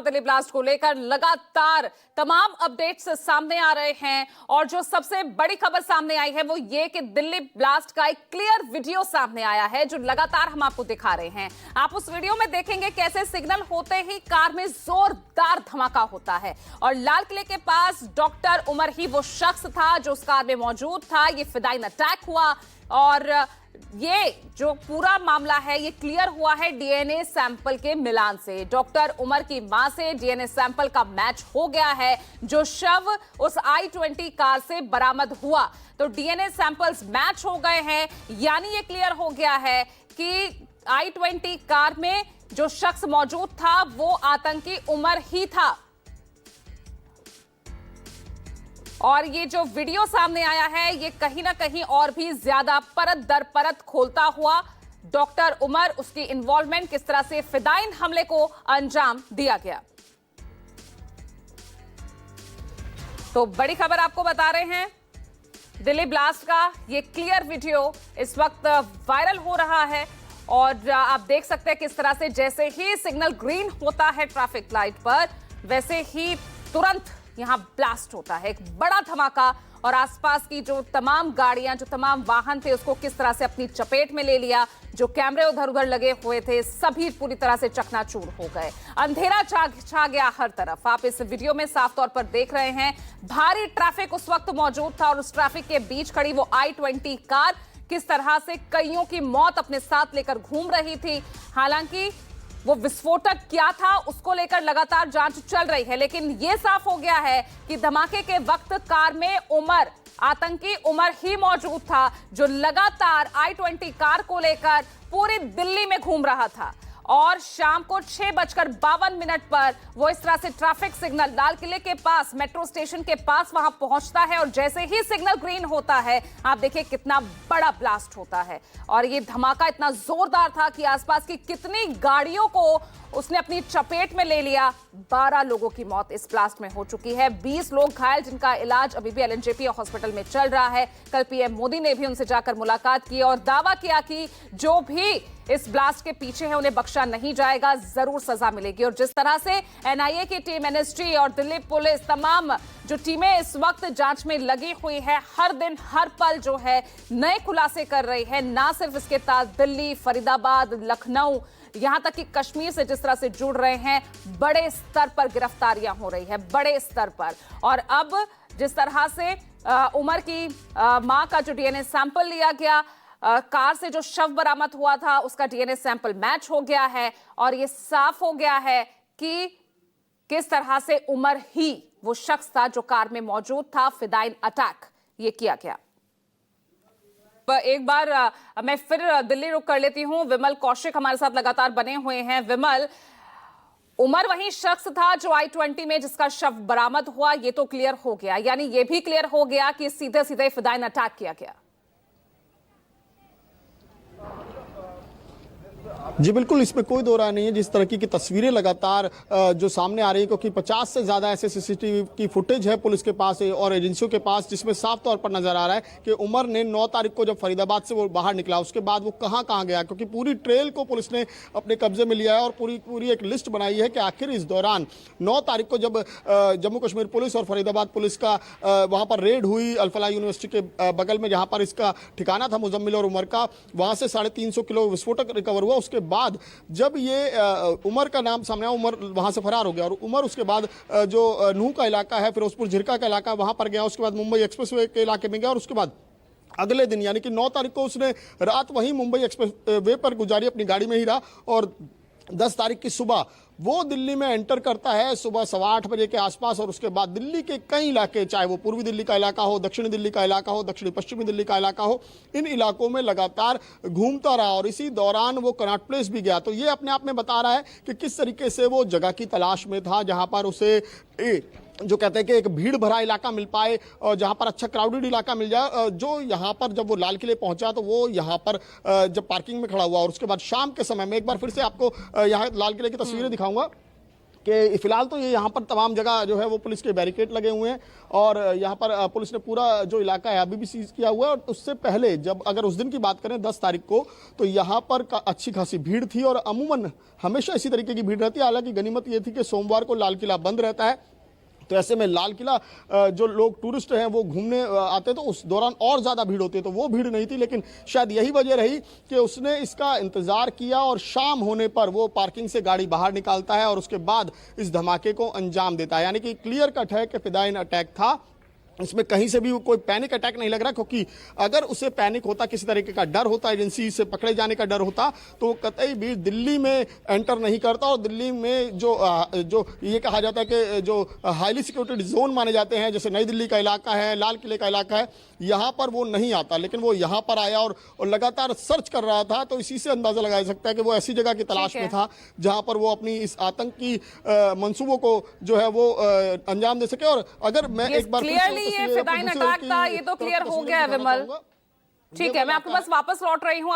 Delhi blast को लेकर लगातार तमाम अपडेट्स सामने आ रहे हैं और जो सबसे बड़ी खबर सामने आई है वो ये कि दिल्ली ब्लास्ट का एक क्लियर वीडियो सामने आया है जो लगातार हम आपको दिखा रहे हैं। आप उस वीडियो में देखेंगे कैसे सिग्नल होते ही कार में जोरदार धमाका होता है और लाल किले के पास डॉक्टर उमर ही वो शख्स था जो उस कार में मौजूद था। ये फिदाइन अटैक हुआ और ये जो पूरा मामला है ये क्लियर हुआ है डीएनए सैंपल के मिलान से। डॉक्टर उमर की मां से डीएनए सैंपल का मैच हो गया है। जो शव उस i20 कार से बरामद हुआ तो डीएनए सैंपल्स मैच हो गए हैं, यानी ये क्लियर हो गया है कि i20 कार में जो शख्स मौजूद था वो आतंकी उमर ही था। और ये जो वीडियो सामने आया है ये कहीं ना कहीं और भी ज्यादा परत दर परत खोलता हुआ डॉक्टर उमर, उसकी इन्वॉल्वमेंट, किस तरह से फिदाइन हमले को अंजाम दिया गया। तो बड़ी खबर आपको बता रहे हैं, दिल्ली ब्लास्ट का ये क्लियर वीडियो इस वक्त वायरल हो रहा है और आप देख सकते हैं किस तरह से जैसे ही सिग्नल ग्रीन होता है ट्रैफिक लाइट पर वैसे ही तुरंत यहां ब्लास्ट होता है, एक बड़ा धमाका। और आसपास की जो तमाम गाड़ियां, जो तमाम वाहन थे उसको किस तरह से अपनी चपेट में ले लिया। जो कैमरे उधर उधर लगे हुए थे सभी पूरी तरह से चकनाचूर हो गए। अंधेरा छा गया हर तरफ। आप इस वीडियो में साफ तौर पर देख रहे हैं भारी ट्रैफिक उस वक्त मौजूद था और उस ट्रैफिक के बीच खड़ी वो i20 कार किस तरह से कईयों की मौत अपने साथ लेकर घूम रही थी। हालांकि वो विस्फोटक क्या था उसको लेकर लगातार जांच चल रही है, लेकिन यह साफ हो गया है कि धमाके के वक्त कार में उमर, आतंकी उमर ही मौजूद था जो लगातार i20 कार को लेकर पूरी दिल्ली में घूम रहा था। और शाम को 6:52 पर वो इस तरह से ट्रैफिक सिग्नल लाल किले के पास, मेट्रो स्टेशन के पास वहां पहुंचता है और जैसे ही सिग्नल ग्रीन होता है आप देखिए कितना बड़ा ब्लास्ट होता है। और ये धमाका इतना जोरदार था कि आसपास की कितनी गाड़ियों को उसने अपनी चपेट में ले लिया। 12 लोगों की मौत इस ब्लास्ट में हो चुकी है, 20 लोग घायल जिनका इलाज अभी भी एलएनजेपी हॉस्पिटल में चल रहा है। कल पीएम मोदी ने भी उनसे जाकर मुलाकात की और दावा किया कि जो भी इस ब्लास्ट के पीछे है उन्हें बख्शा नहीं जाएगा, जरूर सजा मिलेगी। और जिस तरह से एनआईए की टीम, एनएसटी और दिल्ली पुलिस, तमाम जो टीमें इस वक्त जांच में लगी हुई है, हर दिन हर पल जो है नए खुलासे कर रही है। ना सिर्फ इसके साथ दिल्ली, फरीदाबाद, लखनऊ, यहां तक कि कश्मीर से जिस तरह से जुड़ रहे हैं, बड़े स्तर पर गिरफ्तारियां हो रही है, बड़े स्तर पर। और अब जिस तरह से उमर की मां का जो डीएनए सैंपल लिया गया, कार से जो शव बरामद हुआ था उसका डीएनए सैंपल मैच हो गया है और यह साफ हो गया है कि किस तरह से उमर ही वो शख्स था जो कार में मौजूद था। फिदाइन अटैक ये किया गया। एक बार मैं फिर दिल्ली रुक कर लेती हूं। विमल कौशिक हमारे साथ लगातार बने हुए हैं। विमल, उमर वही शख्स था जो i20 में जिसका शव बरामद हुआ, ये तो क्लियर हो गया, यानी ये भी क्लियर हो गया कि सीधे सीधे फिदाइन अटैक किया गया। जी बिल्कुल, इसमें कोई दो राय नहीं है। जिस तरह की तस्वीरें लगातार जो सामने आ रही है, क्योंकि 50 से ज्यादा ऐसे सीसीटीवी की फुटेज है पुलिस के पास और एजेंसियों के पास, जिसमें साफ तौर पर नजर आ रहा है कि उमर ने 9 तारीख को जब फरीदाबाद से वो बाहर निकला उसके बाद वो कहां गया, क्योंकि पूरी ट्रेल को पुलिस ने अपने कब्जे में लिया है और पूरी एक लिस्ट बनाई है कि आखिर इस दौरान 9 तारीख को जब जम्मू कश्मीर पुलिस और फरीदाबाद पुलिस का वहां पर रेड हुई अल-फलाह यूनिवर्सिटी के बगल में, जहां पर इसका ठिकाना था मुजम्मिल और उमर का, वहां से 350 किलो विस्फोटक रिकवर हुआ। उसके बाद जब ये उमर का नाम सामने आया, उमर वहां से फरार हो गया और उमर उसके बाद जो नूह का इलाका है, फिरोजपुर झिरका का इलाका, वहां पर गया। उसके बाद मुंबई एक्सप्रेसवे के इलाके में गया और उसके बाद अगले दिन यानी कि 9 तारीख को उसने रात वहीं मुंबई एक्सप्रेसवे पर गुजारी, अपनी गाड़ी में ही रहा। और 10 तारीख की सुबह वो दिल्ली में एंटर करता है सुबह 8:15 बजे के आसपास। और उसके बाद दिल्ली के कई इलाके, चाहे वो पूर्वी दिल्ली का इलाका हो, दक्षिणी दिल्ली का इलाका हो, दक्षिणी पश्चिमी दिल्ली का इलाका हो, इन इलाकों में लगातार घूमता रहा और इसी दौरान वो कनॉट प्लेस भी गया। तो ये अपने आप में बता रहा है कि किस तरीके से वो जगह की तलाश में था जहां पर उसे जो कहते हैं कि एक भीड़ भरा इलाका मिल पाए और जहां पर अच्छा क्राउडेड इलाका मिल जाए। जो यहां पर जब वो लाल किले पहुंचा तो वो यहां पर जब पार्किंग में खड़ा हुआ और उसके बाद शाम के समय में एक बार फिर से आपको यहां लाल किले की तस्वीरें दिखाऊंगा कि फिलहाल तो ये यहाँ पर तमाम जगह जो है वो पुलिस के बैरिकेड लगे हुए हैं और यहाँ पर पुलिस ने पूरा जो इलाका है अभी भी सीज किया हुआ है। और उससे पहले जब अगर उस दिन की बात करें 10 तारीख को, तो यहाँ पर अच्छी खासी भीड़ थी और अमूमन हमेशा इसी तरीके की भीड़ रहती है। हालांकि गनीमत ये थी कि सोमवार को लाल किला बंद रहता है, तो ऐसे में लाल किला जो लोग टूरिस्ट हैं वो घूमने आते तो उस दौरान और ज़्यादा भीड़ होती है, तो वो भीड़ नहीं थी। लेकिन शायद यही वजह रही कि उसने इसका इंतज़ार किया और शाम होने पर वो पार्किंग से गाड़ी बाहर निकालता है और उसके बाद इस धमाके को अंजाम देता है। यानी कि क्लियर कट है कि फिदायीन अटैक था, इसमें कहीं से भी कोई पैनिक अटैक नहीं लग रहा, क्योंकि अगर उसे पैनिक होता, किसी तरीके का डर होता, एजेंसी से पकड़े जाने का डर होता, तो कतई भी दिल्ली में एंटर नहीं करता। और दिल्ली में जो ये कहा जाता है कि जो हाईली सिक्योरिटी जोन माने जाते हैं, जैसे नई दिल्ली का इलाका है, लाल किले का इलाका है, यहाँ पर वो नहीं आता। लेकिन वो यहाँ पर आया और लगातार सर्च कर रहा था, तो इसी से अंदाजा लगाया सकता है कि वो ऐसी जगह की तलाश में था जहाँ पर वो अपनी इस आतंकी मंसूबों को जो है वो अंजाम दे सके। और अगर मैं एक बार ये फिदायीन अटैक था, ये तो क्लियर हो गया है विमल। ठीक है, मैं आपके पास वापस लौट रही हूँ।